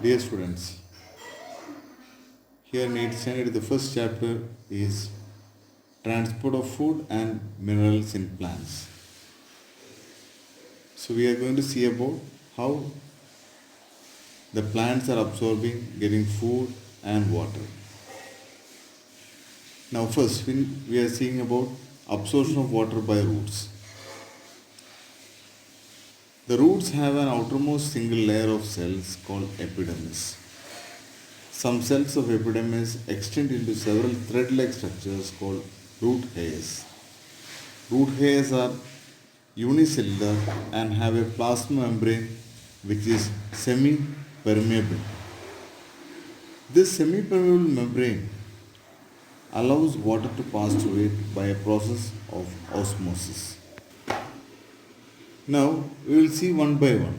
Dear students, here in 8th standard the first chapter is transport of food and minerals in plants. So we are going to see about how the plants are absorbing, getting food and water. Now first we are seeing about absorption of water by roots. The roots have an outermost single layer of cells called epidermis. Some cells of epidermis extend into several thread-like structures called root hairs. Root hairs are unicellular and have a plasma membrane which is semi-permeable. This semi-permeable membrane allows water to pass through it by a process of osmosis. Now we will see one by one.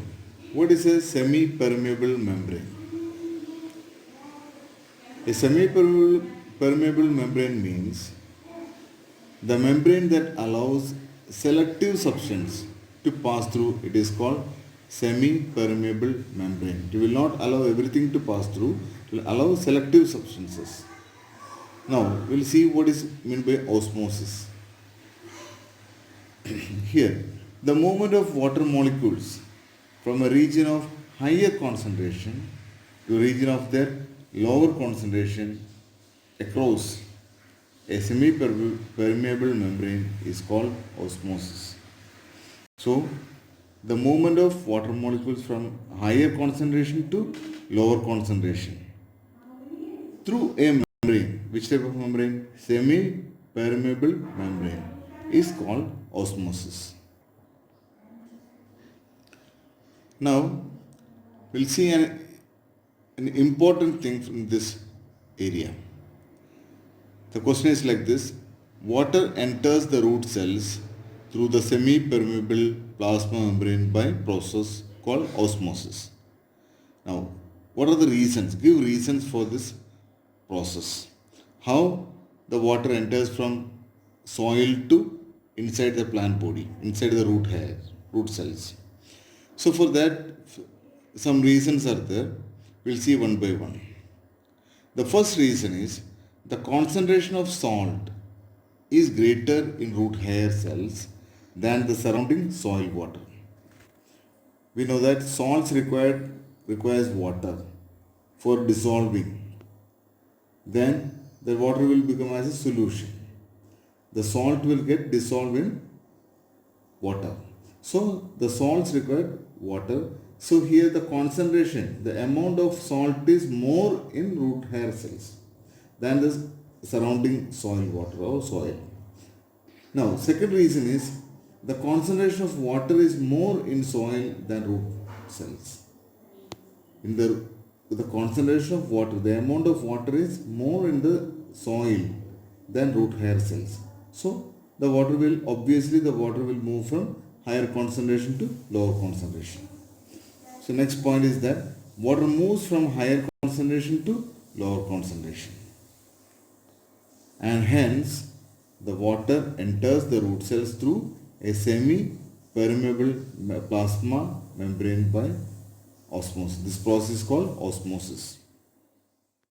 What is a semi-permeable membrane? A semi-permeable membrane means the membrane that allows selective substance to pass through. It is called semi-permeable membrane. It will not allow everything to pass through. It will allow selective substances. Now we will see what is meant by osmosis. Here, the movement of water molecules from a region of higher concentration to a region of their lower concentration across a semi-permeable membrane is called osmosis. So, the movement of water molecules from higher concentration to lower concentration through a membrane. Which type of membrane? Semi-permeable membrane is called osmosis. Now, we'll see an important thing from this area. The question is like this: water enters the root cells through the semi-permeable plasma membrane by process called osmosis. Now, what are the reasons? Give reasons for this process. How the water enters from soil to inside the plant body, inside the root cells. So for that, some reasons are there. We'll see one by one. The first reason is the concentration of salt is greater in root hair cells than the surrounding soil water. We know that salts requires water for dissolving. Then the water will become as a solution. The salt will get dissolved in water. So the salts require water. So here the concentration, the amount of salt is more in root hair cells than the surrounding soil water or soil. Now second reason is the concentration of water is more in soil than root cells. In the concentration of water, the amount of water is more in the soil than root hair cells. So the water will move from higher concentration to lower concentration. So next point is that water moves from higher concentration to lower concentration. And hence the water enters the root cells through a semi-permeable plasma membrane by osmosis. This process is called osmosis.